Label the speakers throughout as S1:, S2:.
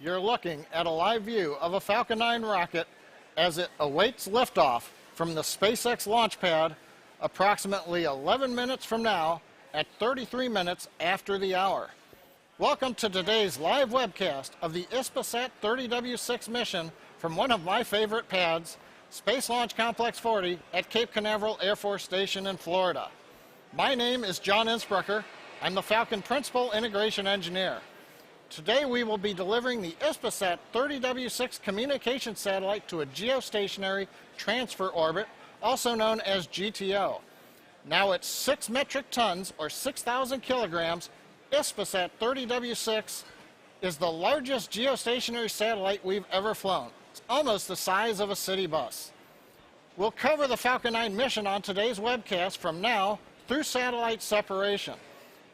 S1: you're looking at a live view of a Falcon 9 rocket as it awaits liftoff from the SpaceX launch pad approximately 11 minutes from now at 33 minutes after the hour. Welcome to today's live webcast of the HISPASAT 30W-6 mission from one of my favorite pads, Space Launch Complex 40 at Cape Canaveral Air Force Station in Florida. My name is John Innsbrucker. I'm the Falcon Principal Integration Engineer. Today we will be delivering the HISPASAT 30W-6 communication satellite to a geostationary transfer orbit, also known as GTO. Now at 6 metric tons, or 6,000 kilograms, HISPASAT 30W-6 is the largest geostationary satellite we've ever flown. It's almost the size of a city bus. We'll cover the Falcon 9 mission on today's webcast from now through satellite separation.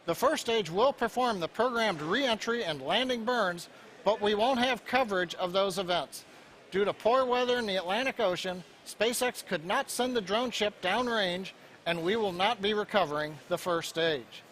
S1: The first stage will perform the programmed re-entry and landing burns, but we won't have coverage of those events. Due to poor weather in the Atlantic Ocean, SpaceX could not send the drone ship downrange, and we will not be recovering the first stage.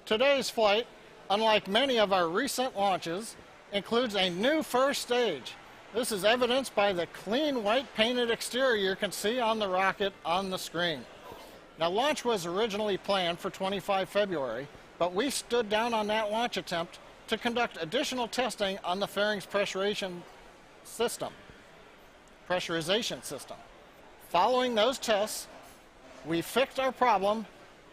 S1: Today's flight, unlike many of our recent launches, includes a new first stage. This is evidenced by the clean white painted exterior you can see on the rocket on the screen. Now, launch was originally planned for 25 February, but we stood down on that launch attempt to conduct additional testing on the fairings pressurization system. Following those tests, we fixed our problem,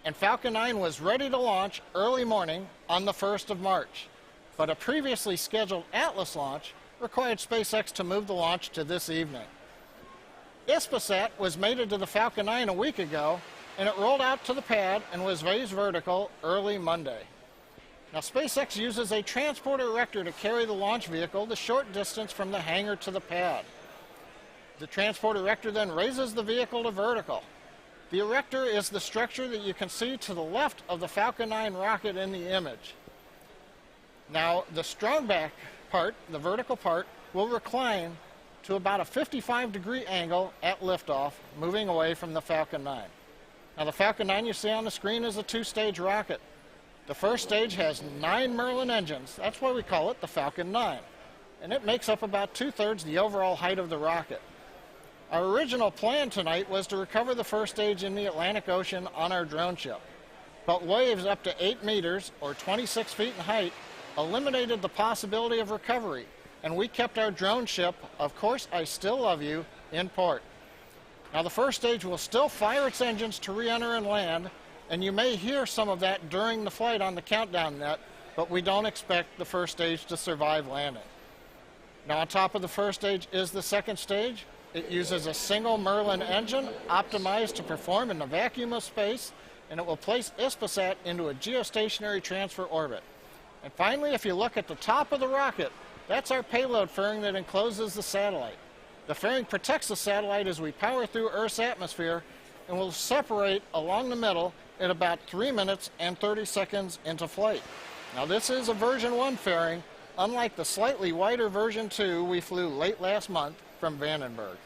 S1: and Falcon 9 was ready to launch early morning on the 1st of March. But a previously scheduled Atlas launch required SpaceX to move the launch to this evening. HISPASAT was mated to the Falcon 9 a week ago, and it rolled out to the pad and was raised vertical early Monday. Now, SpaceX uses a transporter erector to carry the launch vehicle the short distance from the hangar to the pad. The transporter erector then raises the vehicle to vertical. The erector is the structure that you can see to the left of the Falcon 9 rocket in the image. Now, the strong back part, the vertical part, will recline to about a 55-degree angle at liftoff, moving away from the Falcon 9. Now, the Falcon 9 you see on the screen is a two-stage rocket. The first stage has 9 Merlin engines. That's why we call it the Falcon 9. And it makes up about 2/3 the overall height of the rocket. Our original plan tonight was to recover the first stage in the Atlantic Ocean on our drone ship. But waves up to 8 meters, or 26 feet in height, eliminated the possibility of recovery, and we kept our drone ship, Of Course I Still Love You, in port. Now, the first stage will still fire its engines to re-enter and land, and you may hear some of that during the flight on the countdown net, but we don't expect the first stage to survive landing. Now, on top of the first stage is the second stage. It uses a single Merlin engine optimized to perform in the vacuum of space, and it will place HISPASAT into a geostationary transfer orbit. And finally, if you look at the top of the rocket, that's our payload fairing that encloses the satellite. The fairing protects the satellite as we power through Earth's atmosphere, and will separate along the middle at about 3 minutes and 30 seconds into flight. Now, this is a version 1 fairing, unlike the slightly wider version 2 we flew late last month from Vandenberg.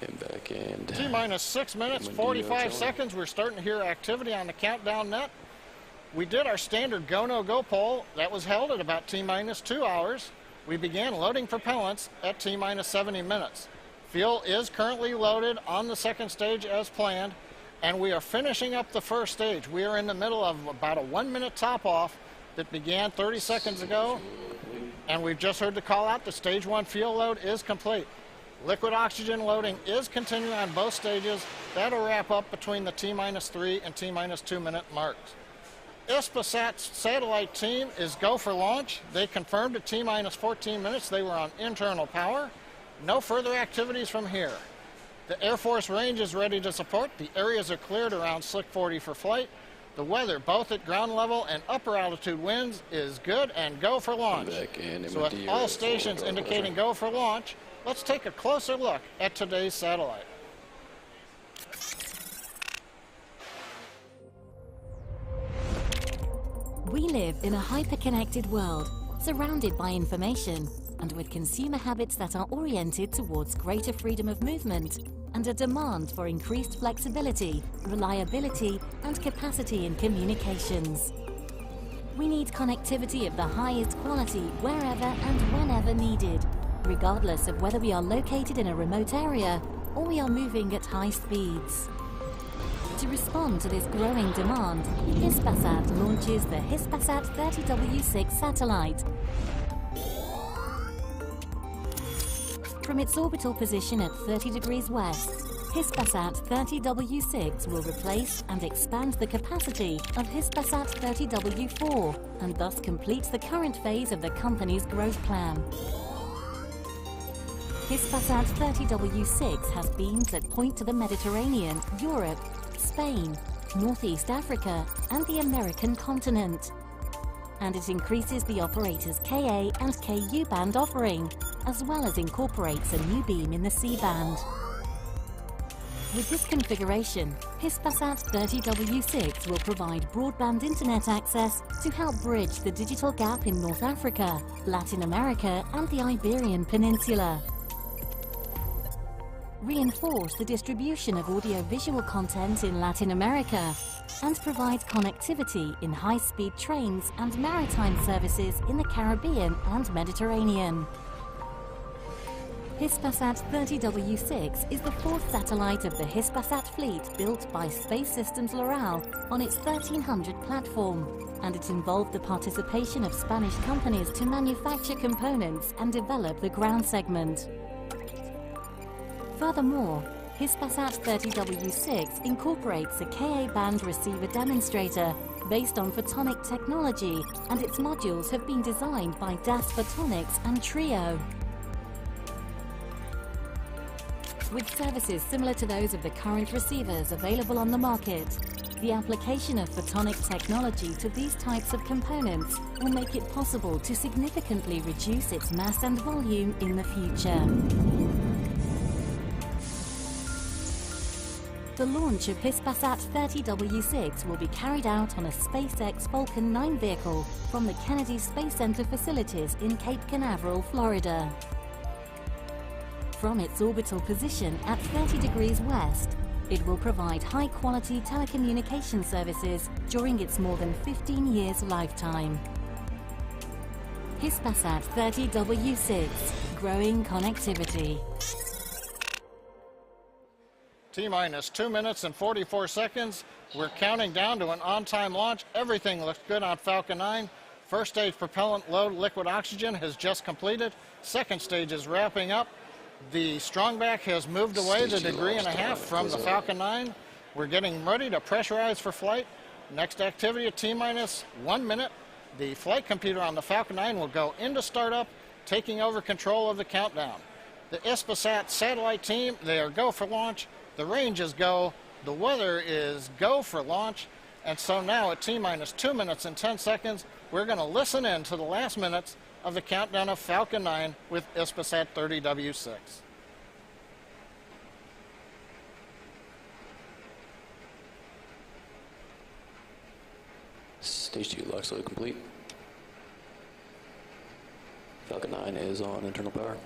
S2: And back and
S1: T-minus 6 minutes, 45 seconds. We're starting to hear activity on the countdown net. We did our standard go, no go poll. That was held at about T-minus 2 hours. We began loading propellants at T-minus 70 minutes. Fuel is currently loaded on the second stage as planned, and we are finishing up the first stage. We are in the middle of about a 1-minute top off that began 30 seconds ago, and we've just heard the call out. The stage 1 fuel load is complete. Liquid oxygen loading is continuing on both stages. That'll wrap up between the T-3 and T-2 minute marks. HISPASAT's satellite team is go for launch. They confirmed at T-14 minutes they were on internal power. No further activities from here. The Air Force range is ready to support. The areas are cleared around Slick 40 for flight. The weather, both at ground level and upper altitude winds, is good and go for launch. So with all stations indicating go for launch, let's take a closer look at today's satellite.
S2: We live in a hyper-connected world, surrounded by information, and with consumer habits that are oriented towards greater freedom of movement and a demand for increased flexibility, reliability, and capacity in communications. We need connectivity of the highest quality wherever and whenever needed, regardless of whether we are located in a remote area or we are moving at high speeds. To respond to this growing demand, HISPASAT launches the HISPASAT 30W-6 satellite. From its orbital position at 30 degrees west, HISPASAT 30W-6 will replace and expand the capacity of HISPASAT 30W-4 and thus complete the current phase of the company's growth plan. HISPASAT 30W-6 has beams that point to the Mediterranean, Europe, Spain, Northeast Africa, and the American continent. And it increases the operator's Ka and Ku band offering, as well as incorporates a new beam in the C-band. With this configuration, HISPASAT 30W-6 will provide broadband internet access to help bridge the digital gap in North Africa, Latin America, and the Iberian Peninsula. Reinforce the distribution of audio-visual content in Latin America, and provides connectivity in high-speed trains and maritime services in the Caribbean and Mediterranean. HISPASAT 30W-6 is the fourth satellite of the HISPASAT fleet built by Space Systems Loral on its 1300 platform, and it involved the participation of Spanish companies to manufacture components and develop the ground segment. Furthermore, HISPASAT 30W-6 incorporates a Ka-band receiver demonstrator based on photonic technology, and its modules have been designed by DAS Photonics and Trio. With services similar to those of the current receivers available on the market, the application of photonic technology to these types of components will make it possible to significantly reduce its mass and volume in the future. The launch of HISPASAT 30W-6 will be carried out on a SpaceX Falcon 9 vehicle from the Kennedy Space Center facilities in Cape Canaveral, Florida. From its orbital position at 30 degrees west, it will provide high-quality telecommunication services during its more than 15 years lifetime. HISPASAT 30W-6, growing connectivity.
S1: T-2 minutes and 44 seconds. We're counting down to an on-time launch. Everything looks good on Falcon 9. First stage propellant load liquid oxygen has just completed. Second stage is wrapping up. The strongback has moved away the 1.5 degrees from the Falcon 9. We're getting ready to pressurize for flight. Next activity at T-1 minute. The flight computer on the Falcon 9 will go into startup, taking over control of the countdown. The HISPASAT satellite team, they are go for launch. The range is go. The weather is go for launch. And so now at T-2 minutes and 10 seconds, we're going to listen in to the last minutes of the countdown of Falcon 9 with HISPASAT 30W-6.
S3: Stage 2 LOX load complete. Falcon 9 is on internal power.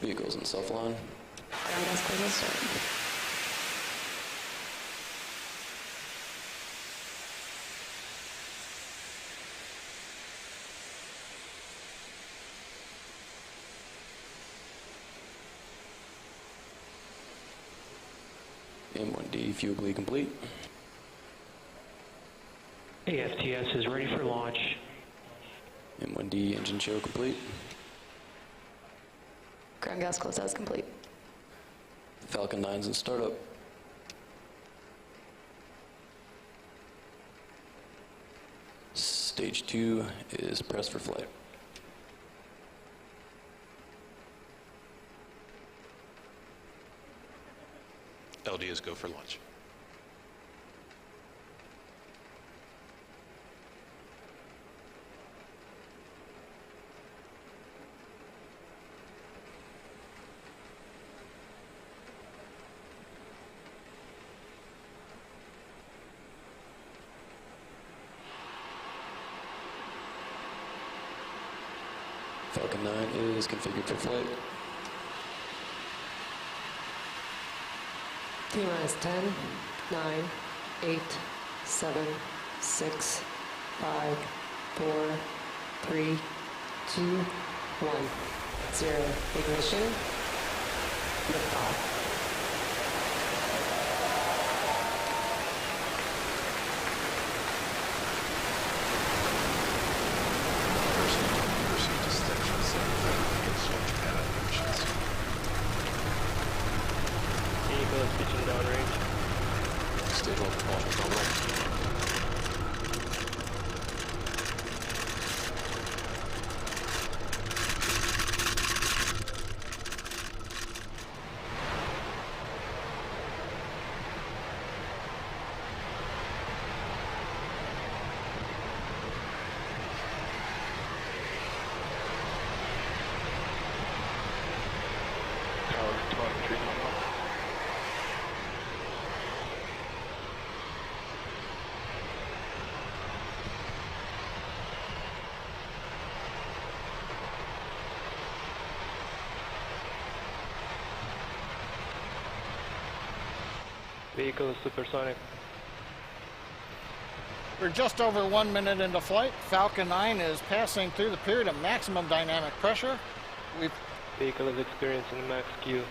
S3: Vehicles in self-line.
S4: Ground gas close start.
S3: M1D fuel bleed complete.
S5: AFTS is ready for launch.
S3: M1D engine show complete.
S4: Ground gas closeout complete.
S3: Falcon 9's in startup. Stage 2 is pressed for flight.
S6: LD is go for launch.
S3: Falcon 9 is configured for flight.
S4: T-minus 10, 9, 8, 7, 6, 5, 4, 3, 2, 1, 0. Ignition. Liftoff.
S6: Proceed to station 7 against launch pad operations.
S5: Vehicle is pitching downrange.
S6: Stage 1 propulsion terminal.
S5: Tower telemetry terminal. Vehicle is supersonic.
S1: We're just over 1 minute into flight. Falcon 9 is passing through the period of maximum dynamic pressure.
S5: Vehicle is experiencing max Q.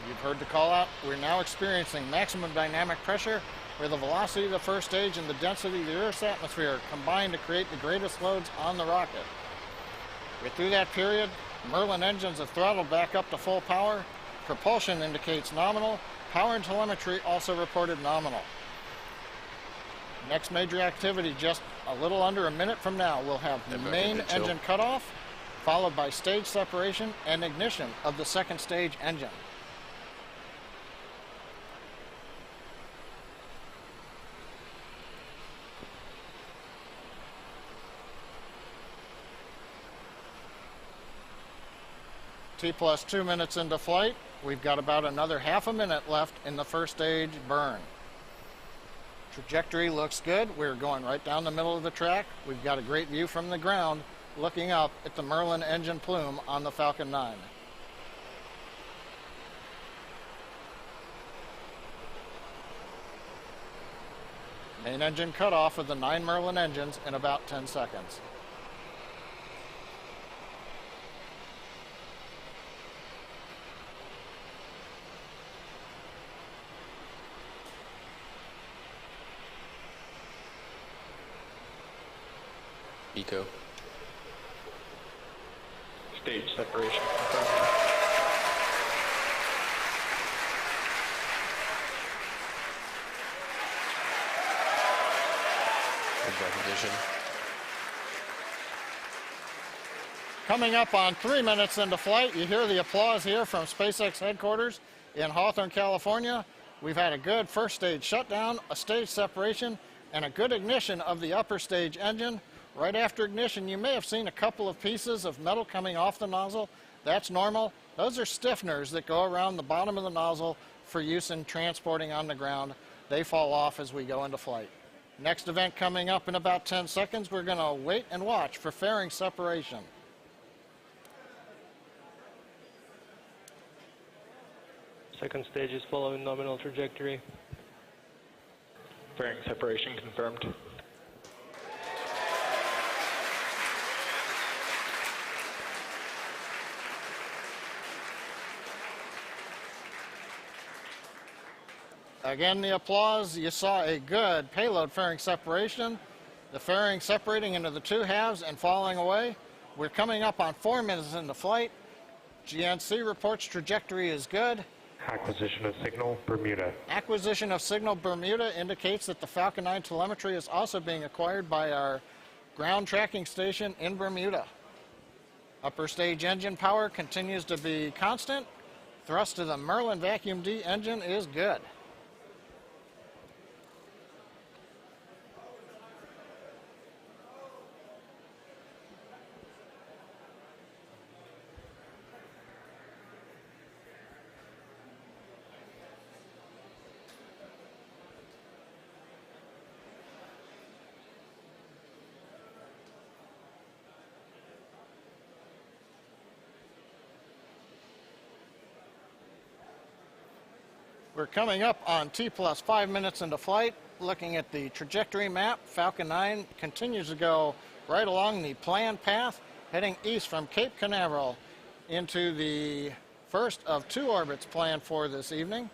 S1: You've heard the call out. We're now experiencing maximum dynamic pressure, where the velocity of the first stage and the density of the Earth's atmosphere combine to create the greatest loads on the rocket. We're through that period. Merlin engines have throttled back up to full power. Propulsion indicates nominal. Power and telemetry also reported nominal. Next major activity, just a little under a minute from now, we'll have the main engine cutoff, followed by stage separation and ignition of the second stage engine. T+2 minutes into flight. We've got about another half a minute left in the first stage burn. Trajectory looks good. We're going right down the middle of the track. We've got a great view from the ground, looking up at the Merlin engine plume on the Falcon 9. Main engine cutoff of the 9 Merlin engines in about 10 seconds.
S3: Eco.
S5: Stage separation confirmed.
S6: Recognition.
S1: Coming up on 3 minutes into flight, you hear the applause here from SpaceX headquarters in Hawthorne, California. We've had a good first stage shutdown, a stage separation, and a good ignition of the upper stage engine. Right after ignition, you may have seen a couple of pieces of metal coming off the nozzle. That's normal. Those are stiffeners that go around the bottom of the nozzle for use in transporting on the ground. They fall off as we go into flight. Next event coming up in about 10 seconds, we're going to wait and watch for fairing separation.
S5: Second stage is following nominal trajectory.
S7: Fairing separation confirmed.
S1: Again, the applause. You saw a good payload fairing separation. The fairing separating into the two halves and falling away. We're coming up on 4 minutes into flight. GNC reports trajectory is good.
S8: Acquisition of signal, Bermuda.
S1: Acquisition of signal Bermuda indicates that the Falcon 9 telemetry is also being acquired by our ground tracking station in Bermuda. Upper stage engine power continues to be constant. Thrust to the Merlin Vacuum D engine is good. We're coming up on T plus 5 minutes into flight. Looking at the trajectory map, Falcon 9 continues to go right along the planned path, heading east from Cape Canaveral into the first of 2 orbits planned for this evening.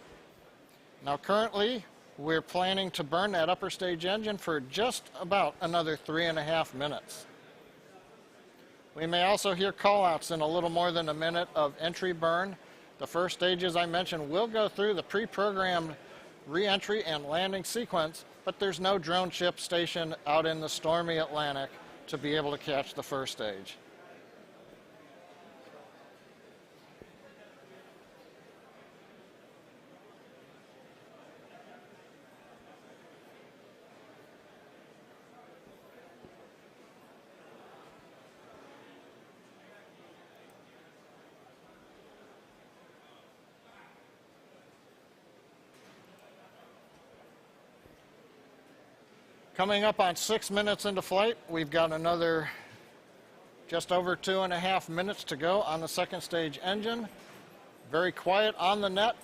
S1: Now currently, we're planning to burn that upper stage engine for just about another 3.5 minutes. We may also hear callouts in a little more than a minute of entry burn. The first stages I mentioned will go through the pre-programmed re-entry and landing sequence, but there's no drone ship stationed out in the stormy Atlantic to be able to catch the first stage. Coming up on 6 minutes into flight, we've got another just over 2.5 minutes to go on the second stage engine. Very quiet on the net.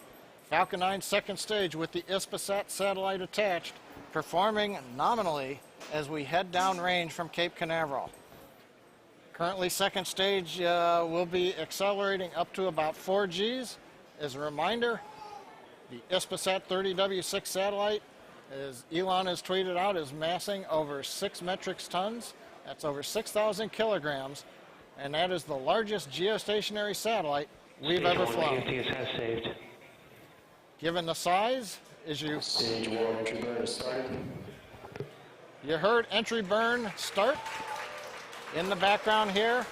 S1: Falcon 9 second stage with the HISPASAT satellite attached, performing nominally as we head downrange from Cape Canaveral. Currently, second stage will be accelerating up to about 4 Gs. As a reminder, the HISPASAT 30W-6 satellite, as Elon has tweeted out, is massing over 6 metric tons. That's over 6,000 kilograms, and that is the largest geostationary satellite we've ever flown.
S5: has saved.
S1: Given the size,
S3: Stage 1 entry burn is started.
S1: you heard entry burn start in the background here.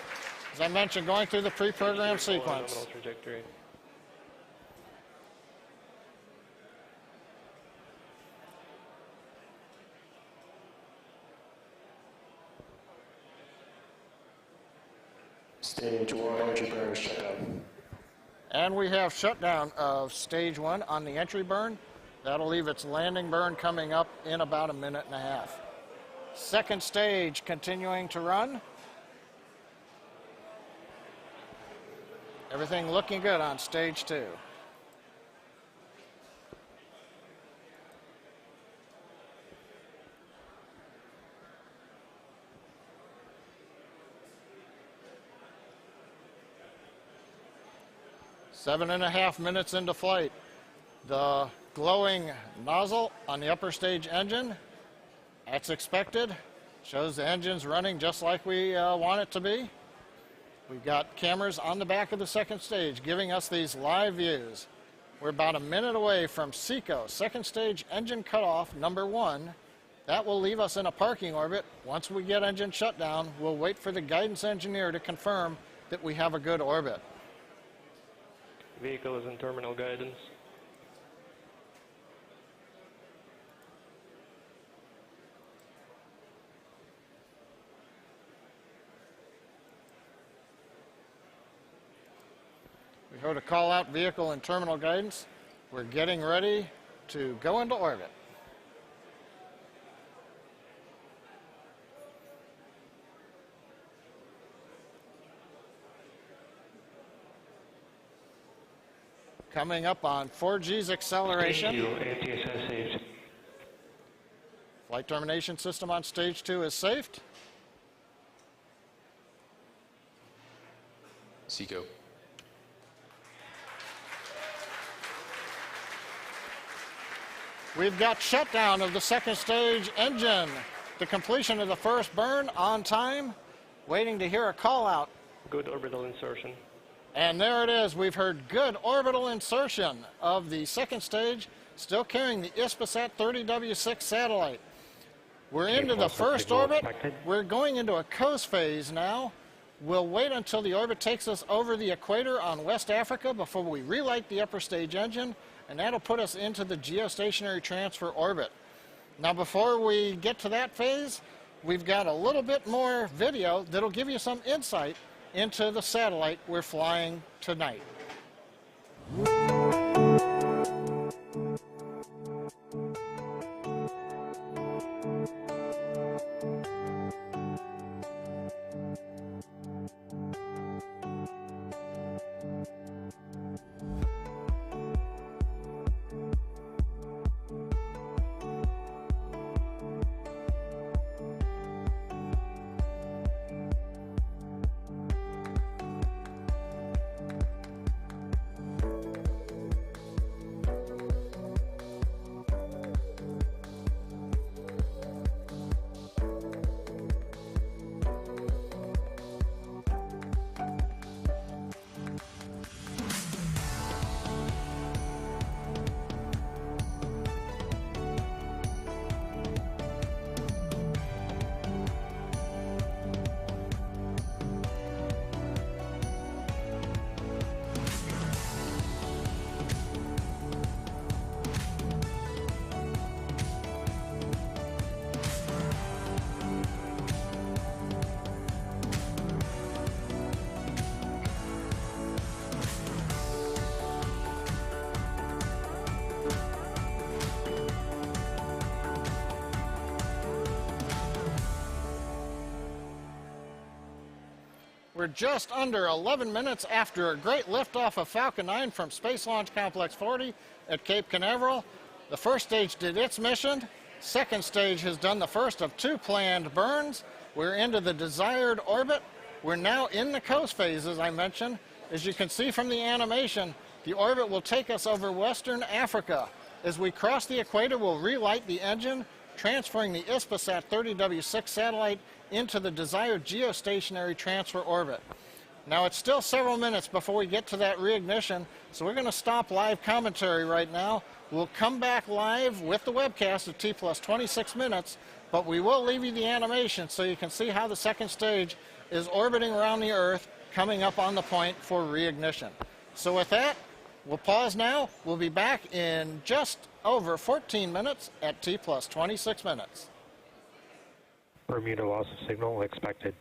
S1: As I mentioned, going through the pre-programmed sequence.
S5: Nominal trajectory.
S3: Stage 1 entry burn is shut down.
S1: And we have shutdown of stage 1 on the entry burn. That'll leave its landing burn coming up in about 1.5 minutes. Second stage continuing to run. Everything looking good on stage 2. Seven and a half minutes into flight. The glowing nozzle on the upper stage engine, that's expected. Shows the engine's running just like we want it to be. We've got cameras on the back of the second stage giving us these live views. We're about 1 minute away from SECO, second stage engine cutoff number 1. That will leave us in a parking orbit. Once we get engine shut down, we'll wait for the guidance engineer to confirm that we have a good orbit.
S5: Vehicle is in terminal guidance.
S1: We heard a call out, vehicle in terminal guidance. We're getting ready to go into orbit. coming up on 4G's acceleration.
S5: Thank you, ATSS saved.
S1: Flight termination system on stage 2 is safed.
S6: Seco.
S1: We've got shutdown of the second stage engine. The completion of the first burn on time. Waiting to hear a call out.
S5: Good orbital insertion.
S1: And there it is. We've heard good orbital insertion of the second stage, still carrying the HISPASAT 30W-6 satellite. We're into the first orbit. We're going into a coast phase now. We'll wait until the orbit takes us over the equator on West Africa before we relight the upper stage engine, and that'll put us into the geostationary transfer orbit. Now, before we get to that phase, we've got a little bit more video that'll give you some insight into the satellite we're flying tonight. We're just under 11 minutes after a great liftoff of Falcon 9 from Space Launch Complex 40 at Cape Canaveral. The first stage did its mission. Second stage has done the first of 2 planned burns. We're into the desired orbit. We're now in the coast phase, as I mentioned. As you can see from the animation, the orbit will take us over Western Africa. As we cross the equator, we'll relight the engine, transferring the HISPASAT 30W-6 satellite into the desired geostationary transfer orbit. Now, it's still several minutes before we get to that reignition, so we're going to stop live commentary right now. We'll come back live with the webcast at T plus 26 minutes, but we will leave you the animation so you can see how the second stage is orbiting around the Earth, coming up on the point for reignition. So with that, we'll pause now. We'll be back in just over 14 minutes at T plus 26 minutes.
S8: Bermuda loss of signal expected.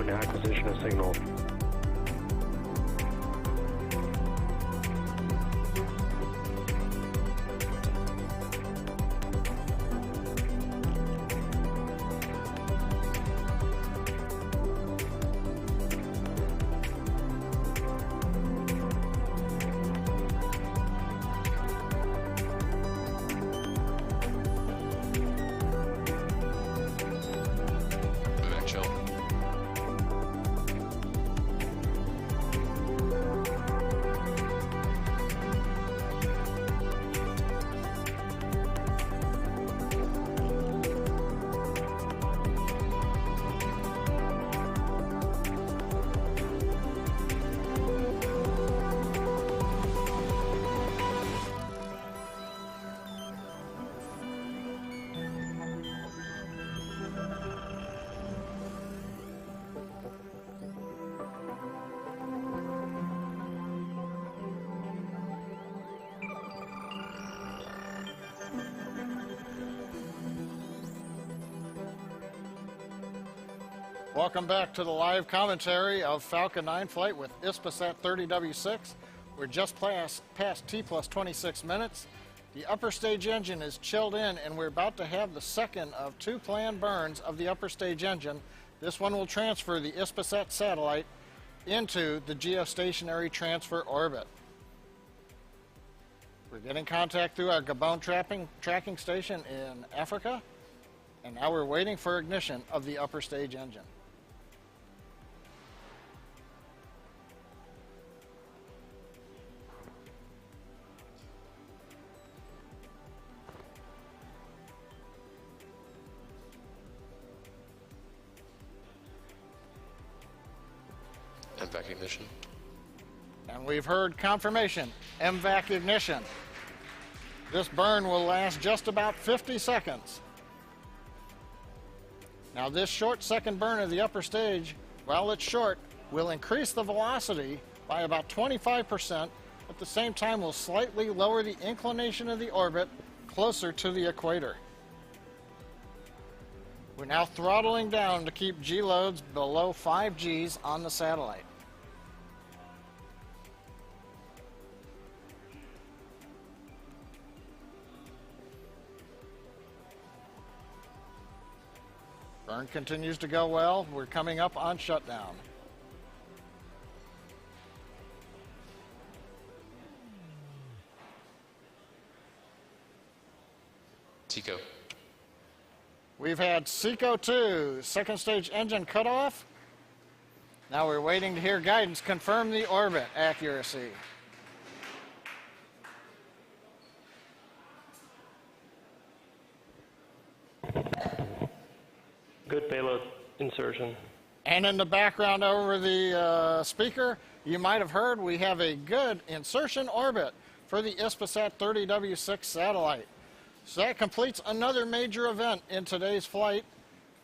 S8: 1, acquisition of signal.
S6: Back chill.
S1: Welcome back to the live commentary of Falcon 9 flight with HISPASAT 30W-6. We're just past T plus 26 minutes. The upper stage engine is chilled in, and we're about to have the second of 2 planned burns of the upper stage engine. This one will transfer the HISPASAT satellite into the geostationary transfer orbit. We're getting contact through our Gabon tracking station in Africa, and now we're waiting for ignition of the upper stage engine.
S6: MVAC ignition.
S1: And we've heard confirmation, MVAC ignition. This burn will last just about 50 seconds. Now this short second burn of the upper stage, while it's short, will increase the velocity by about 25%. At the same time, will slightly lower the inclination of the orbit closer to the equator. We're now throttling down to keep G loads below 5 Gs on the satellite. Burn continues to go well. We're coming up on shutdown.
S6: TECO.
S1: We've had SECO 2, second stage engine cutoff. Now we're waiting to hear guidance confirm the orbit accuracy.
S5: Good payload insertion.
S1: And in the background over the speaker, you might have heard we have a good insertion orbit for the HISPASAT 30W-6 satellite. So that completes another major event in today's flight.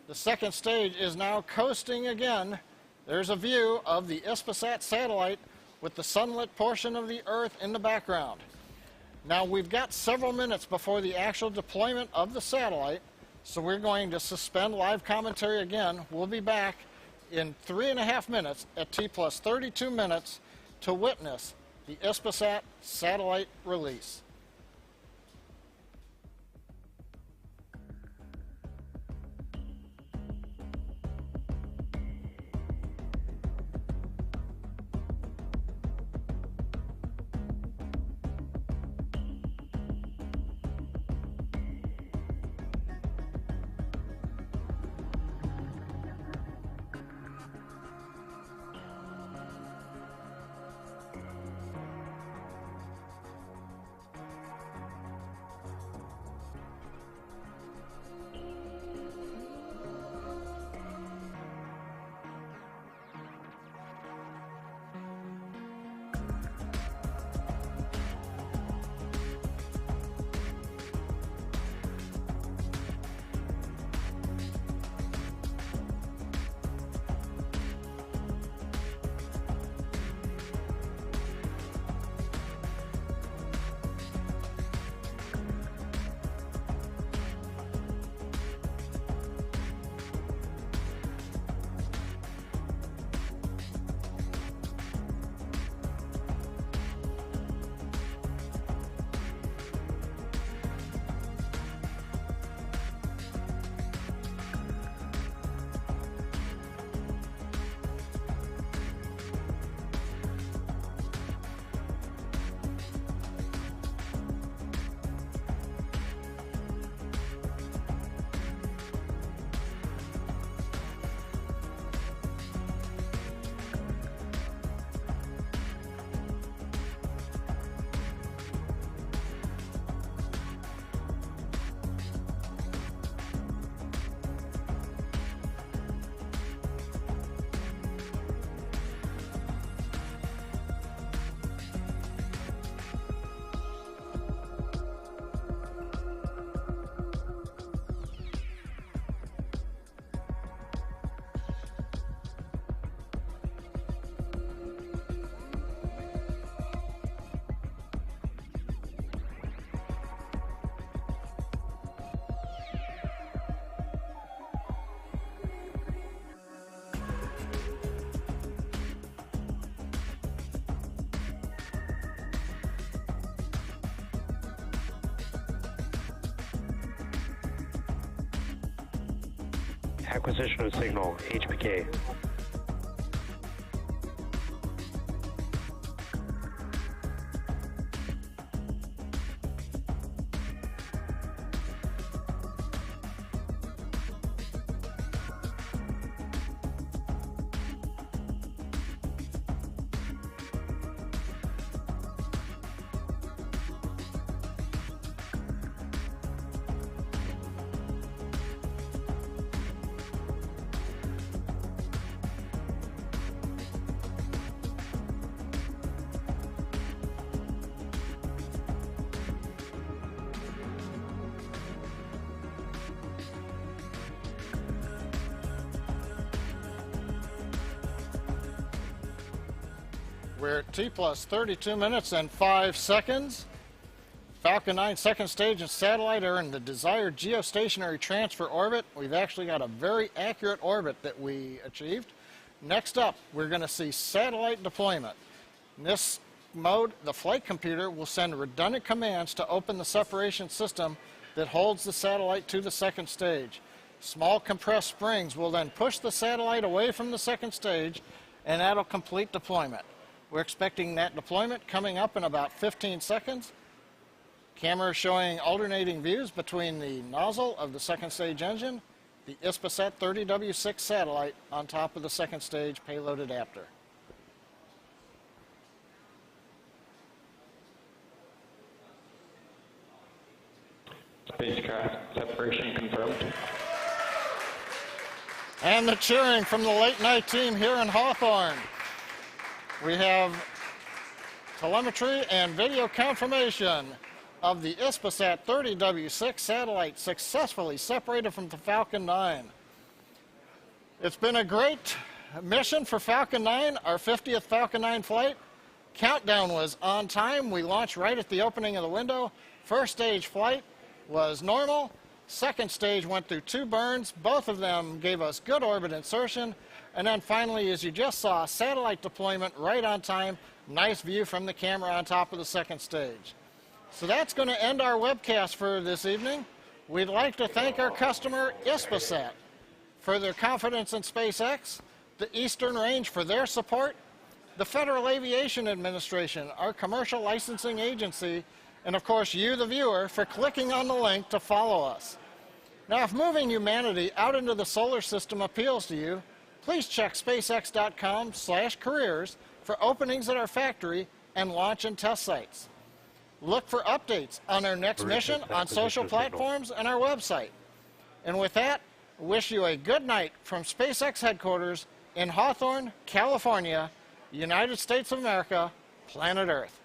S1: The second stage is now coasting again. There's a view of the HISPASAT satellite with the sunlit portion of the Earth in the background. Now we've got several minutes before the actual deployment of the satellite, so we're going to suspend live commentary again. We'll be back in 3.5 minutes at T plus 32 minutes to witness the HISPASAT satellite release.
S8: Acquisition of signal, HPK.
S1: We're at T plus 32 minutes and 5 seconds. Falcon 9 second stage and satellite are in the desired geostationary transfer orbit. We've actually got a very accurate orbit that we achieved. Next up, we're going to see satellite deployment. In this mode, the flight computer will send redundant commands to open the separation system that holds the satellite to the second stage. Small compressed springs will then push the satellite away from the second stage, and that'll complete deployment. We're expecting that deployment coming up in about 15 seconds. Camera showing alternating views between the nozzle of the second stage engine, the HISPASAT 30W-6 satellite on top of the second stage payload adapter.
S3: Spacecraft separation confirmed.
S1: And the cheering from the late night team here in Hawthorne. We have telemetry and video confirmation of the HISPASAT 30W-6 satellite successfully separated from the Falcon 9. It's been a great mission for Falcon 9, our 50th Falcon 9 flight. Countdown was on time. We launched right at the opening of the window. First stage flight was normal. Second stage went through 2 burns. Both of them gave us good orbit insertion. And then finally, as you just saw, satellite deployment right on time. Nice view from the camera on top of the second stage. So that's going to end our webcast for this evening. We'd like to thank our customer, HISPASAT, for their confidence in SpaceX, the Eastern Range for their support, the Federal Aviation Administration, our commercial licensing agency, and of course you, the viewer, for clicking on the link to follow us. Now, if moving humanity out into the solar system appeals to you, please check spacex.com/careers for openings at our factory and launch and test sites. Look for updates on our next mission on social platforms and our website. And with that, I wish you a good night from SpaceX headquarters in Hawthorne, California, United States of America, planet Earth.